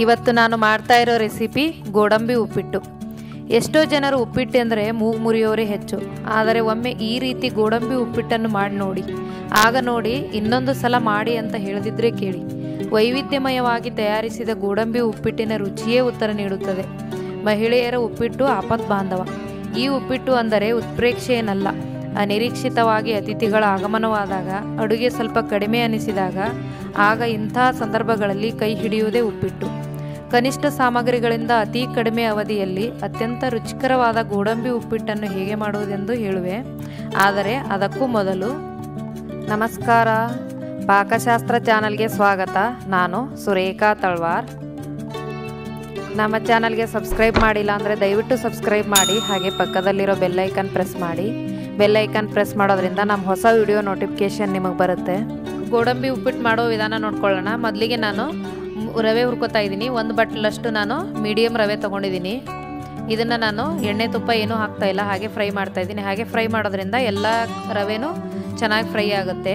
ಇವತ್ತು ನಾನು ಮಾಡ್ತಾ ಇರೋ ರೆಸಿಪಿ ಗೋಡಂಬಿ ಉಪ್ಪಿಟ್ಟು. ಎಷ್ಟೋ ಜನರು ಉಪ್ಪಿಟ್ಟು ಅಂದರೆ ಮೂಗು ಮುರಿಯೋರೇ ಹೆಚ್ಚು. ಆದರೆ ಒಮ್ಮೆ ಈ ರೀತಿ ಗೋಡಂಬಿ ಉಪ್ಪಿಟ್ಟನ್ನು ಮಾಡಿ ನೋಡಿ. ಆಗ ನೋಡಿ ಇನ್ನೊಂದು ಸಲ ಮಾಡಿ ಅಂತ ಹೇಳದಿದ್ರೆ ಕೇಳಿ. ವೈವಿಧ್ಯಮಯವಾಗಿ ತಯಾರಿಸಿದ ಗೋಡಂಬಿ ಉಪ್ಪಿಟ್ಟಿನ ರುಚಿಯೇ ಉತ್ತರ ನೀಡುತ್ತದೆ. ಮಹಿಳೆಯರ ಉಪ್ಪಿಟ್ಟು ಆಪತ್ ಬಾಂಧವ. ಈ ಉಪ್ಪಿಟ್ಟು ಅಂದರೆ ಉತ್ಪ್ರೇಕ್ಷೆ ಏನಲ್ಲ. ಅನಿರೀಕ್ಷಿತವಾಗಿ ಅತಿಥಿಗಳ ಆಗಮನವಾದಾಗ, ಅಡುಗೆ ಸ್ವಲ್ಪ ಕಡಿಮೆ ಅನಿಸಿದಾಗ, ಆಗ ಇಂಥ ಸಂದರ್ಭಗಳಲ್ಲಿ ಕೈ ಹಿಡಿಯುವುದೇ ಉಪ್ಪಿಟ್ಟು. ಕನಿಷ್ಠ ಸಾಮಗ್ರಿಗಳಿಂದ ಅತಿ ಕಡಿಮೆ ಅವಧಿಯಲ್ಲಿ ಅತ್ಯಂತ ರುಚಿಕರವಾದ ಗೋಡಂಬಿ ಉಪ್ಪಿಟ್ಟನ್ನು ಹೇಗೆ ಮಾಡುವುದೆಂದು ಹೇಳುವೆ. ಆದರೆ ಅದಕ್ಕೂ ಮೊದಲು ನಮಸ್ಕಾರ, ಪಾಕಶಾಸ್ತ್ರ ಚಾನಲ್ಗೆ ಸ್ವಾಗತ. ನಾನು ಸುರೇಖಾ ತಳ್ವಾರ್. ನಮ್ಮ ಚಾನಲ್ಗೆ ಸಬ್ಸ್ಕ್ರೈಬ್ ಮಾಡಿಲ್ಲ ಅಂದರೆ ದಯವಿಟ್ಟು ಸಬ್ಸ್ಕ್ರೈಬ್ ಮಾಡಿ. ಹಾಗೆ ಪಕ್ಕದಲ್ಲಿರೋ ಬೆಲ್ಲೈಕನ್ ಪ್ರೆಸ್ ಮಾಡಿ. ಬೆಲ್ಲೈಕನ್ ಪ್ರೆಸ್ ಮಾಡೋದ್ರಿಂದ ನಮ್ಮ ಹೊಸ ವಿಡಿಯೋ ನೋಟಿಫಿಕೇಷನ್ ನಿಮಗೆ ಬರುತ್ತೆ. ಗೋಡಂಬಿ ಉಪ್ಪಿಟ್ಟು ಮಾಡೋ ವಿಧಾನ ನೋಡ್ಕೊಳ್ಳೋಣ. ಮೊದಲಿಗೆ ನಾನು ರವೆ ಹುರ್ಕೋತಾ ಇದ್ದೀನಿ. ಒಂದು ಬಟ್ಲಷ್ಟು ನಾನು ಮೀಡಿಯಮ್ ರವೆ ತೊಗೊಂಡಿದ್ದೀನಿ. ಇದನ್ನು ನಾನು ಎಣ್ಣೆ ತುಪ್ಪ ಏನೂ ಹಾಕ್ತಾಯಿಲ್ಲ, ಹಾಗೆ ಫ್ರೈ ಮಾಡ್ತಾಯಿದ್ದೀನಿ. ಹಾಗೆ ಫ್ರೈ ಮಾಡೋದ್ರಿಂದ ಎಲ್ಲ ರವೆನೂ ಚೆನ್ನಾಗಿ ಫ್ರೈ ಆಗುತ್ತೆ.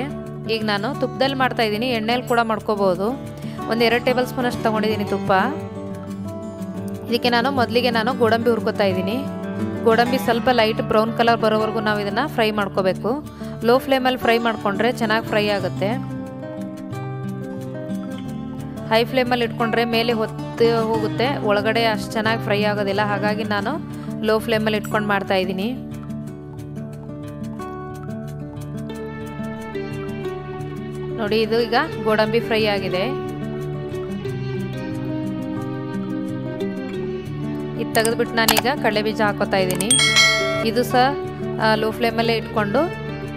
ಈಗ ನಾನು ತುಪ್ಪದಲ್ಲಿ ಮಾಡ್ತಾಯಿದ್ದೀನಿ, ಎಣ್ಣೆಯಲ್ಲಿ ಕೂಡ ಮಾಡ್ಕೋಬೋದು. ಒಂದು 2 ಟೇಬಲ್ ಸ್ಪೂನ್ ಅಷ್ಟು ತೊಗೊಂಡಿದ್ದೀನಿ ತುಪ್ಪ. ಇದಕ್ಕೆ ಮೊದಲಿಗೆ ನಾನು ಗೋಡಂಬಿ ಹುರ್ಕೋತಾ ಇದ್ದೀನಿ. ಗೋಡಂಬಿ ಸ್ವಲ್ಪ ಲೈಟ್ ಬ್ರೌನ್ ಕಲರ್ ಬರೋವರೆಗೂ ನಾವು ಇದನ್ನು ಫ್ರೈ ಮಾಡ್ಕೋಬೇಕು. ಲೋ ಫ್ಲೇಮಲ್ಲಿ ಫ್ರೈ ಮಾಡಿಕೊಂಡ್ರೆ ಚೆನ್ನಾಗಿ ಫ್ರೈ ಆಗುತ್ತೆ. ಹೈ ಫ್ಲೇಮಲ್ಲಿ ಇಟ್ಕೊಂಡ್ರೆ ಮೇಲೆ ಹೊತ್ತು ಹೋಗುತ್ತೆ, ಒಳಗಡೆ ಅಷ್ಟು ಚೆನ್ನಾಗಿ ಫ್ರೈ ಆಗೋದಿಲ್ಲ. ಹಾಗಾಗಿ ನಾನು ಲೋ ಫ್ಲೇಮಲ್ಲಿ ಇಟ್ಕೊಂಡು ಮಾಡ್ತಾ ಇದ್ದೀನಿ. ನೋಡಿ, ಇದು ಈಗ ಗೋಡಂಬಿ ಫ್ರೈ ಆಗಿದೆ. ಇದು ತೆಗೆದುಬಿಟ್ಟು ನಾನೀಗ ಕಡಲೆಬೀಜ ಹಾಕೋತಾ ಇದ್ದೀನಿ. ಇದು ಸಹ ಲೋ ಫ್ಲೇಮಲ್ಲೇ ಇಟ್ಕೊಂಡು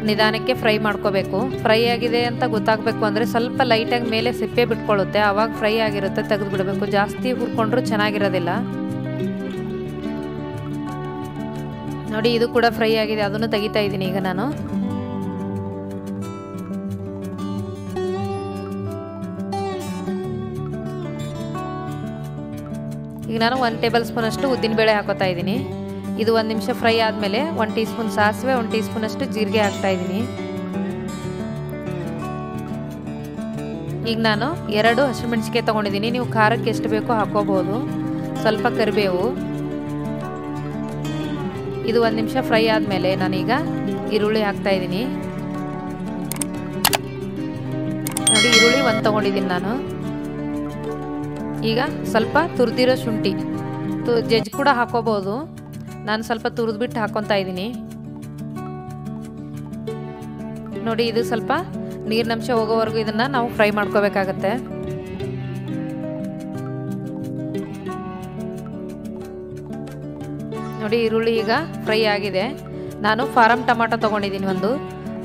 ನಿಧಾನಕ್ಕೆ ಫ್ರೈ ಮಾಡ್ಕೋಬೇಕು. ಫ್ರೈ ಆಗಿದೆ ಅಂತ ಗೊತ್ತಾಗಬೇಕು ಅಂದರೆ ಸ್ವಲ್ಪ ಲೈಟಾಗಿ ಮೇಲೆ ಸಿಪ್ಪೆ ಬಿಟ್ಕೊಳ್ಳುತ್ತೆ, ಆವಾಗ ಫ್ರೈ ಆಗಿರುತ್ತೆ. ತೆಗೆದು ಬಿಡಬೇಕು. ಜಾಸ್ತಿ ಹುರ್ಕೊಂಡ್ರೂ ಚೆನ್ನಾಗಿರೋದಿಲ್ಲ. ನೋಡಿ, ಇದು ಕೂಡ ಫ್ರೈ ಆಗಿದೆ, ಅದನ್ನು ತೆಗಿತಾ ಇದ್ದೀನಿ ಈಗ ನಾನು. ಈಗ ನಾನು 1 ಟೇಬಲ್ ಸ್ಪೂನ್ ಅಷ್ಟು ಉದ್ದಿನಬೇಳೆ ಹಾಕೋತಾ ಇದ್ದೀನಿ. ಇದು 1 ನಿಮಿಷ ಫ್ರೈ ಆದಮೇಲೆ 1 ಟೀ ಸ್ಪೂನ್ ಸಾಸಿವೆ, 1 ಟೀ ಸ್ಪೂನ್ ಅಷ್ಟು ಜೀರಿಗೆ ಹಾಕ್ತಾ ಇದ್ದೀನಿ. ಈಗ ನಾನು 2 ಹಸಿಮೆಣಸಿಕಾಯಿ ತೊಗೊಂಡಿದ್ದೀನಿ. ನೀವು ಖಾರಕ್ಕೆ ಎಷ್ಟು ಬೇಕೋ ಹಾಕೋಬಹುದು. ಸ್ವಲ್ಪ ಕರಿಬೇವು. ಇದು 1 ನಿಮಿಷ ಫ್ರೈ ಆದಮೇಲೆ ನಾನೀಗ ಈರುಳ್ಳಿ ಹಾಕ್ತಾ ಇದ್ದೀನಿ. ನೋಡಿ, ಈರುಳ್ಳಿ 1 ತೊಗೊಂಡಿದ್ದೀನಿ ನಾನು. ಈಗ ಸ್ವಲ್ಪ ತುರಿದಿರೋ ಶುಂಠಿ, ಜಜ್ಜಿ ಕೂಡ ಹಾಕೋಬಹುದು. ನಾನು ಸ್ವಲ್ಪ ತುರಿದ್ಬಿಟ್ಟು ಹಾಕೊತಾ ಇದ್ದೀನಿ. ನೋಡಿ, ಇದು ಸ್ವಲ್ಪ ನೀರಿನಂಶ ಹೋಗೋವರೆಗೂ ಇದನ್ನು ನಾವು ಫ್ರೈ ಮಾಡ್ಕೋಬೇಕಾಗತ್ತೆ. ನೋಡಿ, ಈರುಳ್ಳಿ ಈಗ ಫ್ರೈ ಆಗಿದೆ. ನಾನು ಫಾರಮ್ ಟೊಮಾಟೊ ತೊಗೊಂಡಿದ್ದೀನಿ ಒಂದು,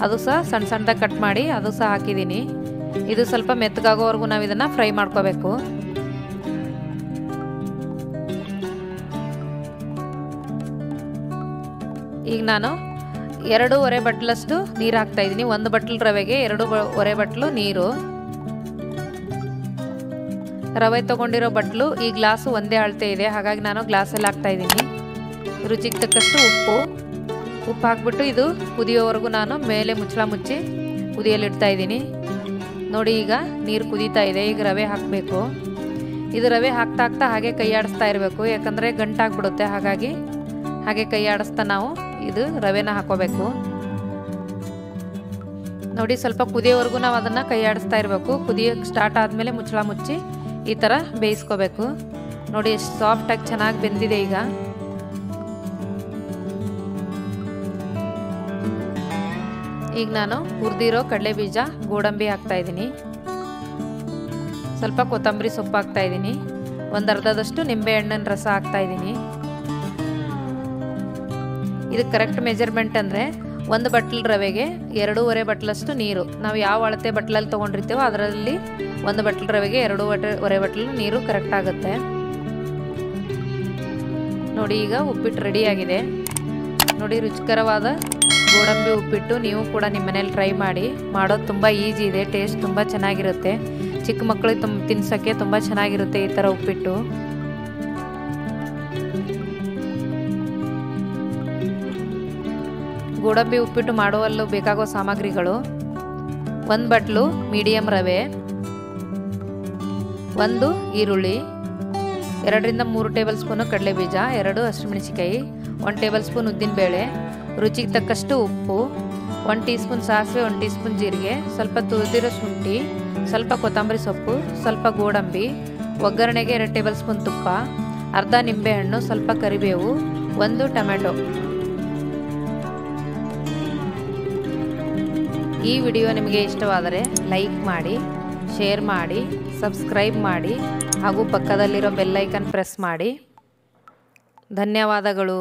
ಅದು ಸಹ ಸಣ್ಣ ಸಣ್ಣದಾಗಿ ಕಟ್ ಮಾಡಿ ಅದು ಸಹ ಹಾಕಿದ್ದೀನಿ. ಇದು ಸ್ವಲ್ಪ ಮೆತ್ತಗಾಗೋವರೆಗೂ ನಾವು ಇದನ್ನು ಫ್ರೈ ಮಾಡ್ಕೋಬೇಕು. ಈಗ ನಾನು 2.5 ಬಟ್ಲಷ್ಟು ನೀರು ಹಾಕ್ತಾ ಇದ್ದೀನಿ. 1 ಬಟ್ಲು ರವೆಗೆ 2.5 ಬಟ್ಲು ನೀರು. ರವೆ ತೊಗೊಂಡಿರೋ ಬಟ್ಲು ಈ ಗ್ಲಾಸು ಒಂದೇ ಅಳತೆ ಇದೆ, ಹಾಗಾಗಿ ನಾನು ಗ್ಲಾಸಲ್ಲಿ ಹಾಕ್ತಾ ಇದ್ದೀನಿ. ರುಚಿಗೆ ತಕ್ಕಷ್ಟು ಉಪ್ಪು ಹಾಕ್ಬಿಟ್ಟು ಇದು ಕುದಿಯೋವರೆಗೂ ನಾನು ಮೇಲೆ ಮುಚ್ಚಳ ಮುಚ್ಚಿ ಕುದಿಯಲಿಡ್ತಾ ಇದ್ದೀನಿ. ನೋಡಿ, ಈಗ ನೀರು ಕುದೀತಾ ಇದೆ. ಈಗ ರವೆ ಹಾಕಬೇಕು. ಇದು ರವೆ ಹಾಕ್ತಾ ಹಾಕ್ತಾ ಹಾಗೆ ಕೈ ಆಡಿಸ್ತಾ ಇರಬೇಕು, ಯಾಕಂದರೆ ಗಂಟಾಗ್ಬಿಡುತ್ತೆ. ಹಾಗಾಗಿ ಹಾಗೆ ಕೈ ಆಡಿಸ್ತಾ ನಾವು ಇದು ರವೆನ ಹಾಕೋಬೇಕು. ನೋಡಿ, ಸ್ವಲ್ಪ ಕುದಿಯೋವರೆಗೂ ನಾವು ಅದನ್ನು ಕೈ ಆಡಿಸ್ತಾ ಇರಬೇಕು. ಕುದಿಯೋಕ್ಕೆ ಸ್ಟಾರ್ಟ್ ಆದಮೇಲೆ ಮುಚ್ಚಳ ಮುಚ್ಚಿ ಈ ಥರ ಬೇಯಿಸ್ಕೋಬೇಕು. ನೋಡಿ, ಎಷ್ಟು ಸಾಫ್ಟಾಗಿ ಚೆನ್ನಾಗಿ ಬೆಂದಿದೆ. ಈಗ ನಾನು ಹುರಿದಿರೋ ಕಡಲೆ ಬೀಜ, ಗೋಡಂಬಿ ಹಾಕ್ತಾ ಇದ್ದೀನಿ. ಸ್ವಲ್ಪ ಕೊತ್ತಂಬರಿ ಸೊಪ್ಪು ಹಾಕ್ತಾ ಇದ್ದೀನಿ. 1 ಅರ್ಧದಷ್ಟು ನಿಂಬೆ ಹಣ್ಣಿನ ರಸ ಹಾಕ್ತಾ ಇದ್ದೀನಿ. ಇದು ಕರೆಕ್ಟ್ ಮೆಜರ್ಮೆಂಟ್ ಅಂದರೆ 1 ಬಟ್ಲು ರವೆಗೆ 2.5 ಬಟ್ಲಷ್ಟು ನೀರು. ನಾವು ಯಾವ ಅಳತೆ ಬಟ್ಲಲ್ಲಿ ತೊಗೊಂಡಿರ್ತೀವೋ ಅದರಲ್ಲಿ 1 ಬಟ್ಲು ರವೆಗೆ 2.5 ಬಟ್ಲು ನೀರು ಕರೆಕ್ಟ್ ಆಗುತ್ತೆ. ನೋಡಿ, ಈಗ ಉಪ್ಪಿಟ್ಟು ರೆಡಿಯಾಗಿದೆ. ನೋಡಿ, ರುಚಿಕರವಾದ ಗೋಡಂಬಿ ಉಪ್ಪಿಟ್ಟು ನೀವು ಕೂಡ ನಿಮ್ಮ ಮನೇಲಿ ಟ್ರೈ ಮಾಡಿ. ಮಾಡೋದು ತುಂಬ ಈಸಿ ಇದೆ, ಟೇಸ್ಟ್ ತುಂಬ ಚೆನ್ನಾಗಿರುತ್ತೆ. ಚಿಕ್ಕ ಮಕ್ಕಳಿಗೆ ತಿನ್ಸೋಕ್ಕೆ ತುಂಬ ಚೆನ್ನಾಗಿರುತ್ತೆ ಈ ಥರ ಉಪ್ಪಿಟ್ಟು. ಗೋಡಂಬಿ ಉಪ್ಪಿಟ್ಟು ಮಾಡುವಲ್ಲೂ ಬೇಕಾಗೋ ಸಾಮಗ್ರಿಗಳು: 1 ಬಟ್ಲು ಮೀಡಿಯಮ್ ರವೆ, 1 ಈರುಳ್ಳಿ, 2 ರಿಂದ 3 ಟೇಬಲ್ ಸ್ಪೂನು ಕಡಲೆಬೀಜ, 2 ಹಸಿಮೆಣಸಿಕಾಯಿ, 1 ಟೇಬಲ್ ಸ್ಪೂನ್ ಉದ್ದಿನಬೇಳೆ, ರುಚಿಗೆ ತಕ್ಕಷ್ಟು ಉಪ್ಪು, 1 ಟೀ ಸ್ಪೂನ್ ಸಾಸಿವೆ, 1 ಟೀ ಸ್ಪೂನ್ ಜೀರಿಗೆ, ಸ್ವಲ್ಪ ತುರಿದಿರೋ ಶುಂಠಿ, ಸ್ವಲ್ಪ ಕೊತ್ತಂಬರಿ ಸೊಪ್ಪು, ಸ್ವಲ್ಪ ಗೋಡಂಬಿ, ಒಗ್ಗರಣೆಗೆ 2 ಟೇಬಲ್ ಸ್ಪೂನ್ ತುಪ್ಪ, ಅರ್ಧ ನಿಂಬೆಹಣ್ಣು, ಸ್ವಲ್ಪ ಕರಿಬೇವು, 1 ಟೊಮೆಟೊ. ಈ ವಿಡಿಯೋ ನಿಮಗೆ ಇಷ್ಟವಾದರೆ ಲೈಕ್ ಮಾಡಿ, ಶೇರ್ ಮಾಡಿ, ಸಬ್ಸ್ಕ್ರೈಬ್ ಮಾಡಿ ಹಾಗೂ ಪಕ್ಕದಲ್ಲಿರೋ ಬೆಲ್ ಐಕಾನ್ ಪ್ರೆಸ್ ಮಾಡಿ. ಧನ್ಯವಾದಗಳು.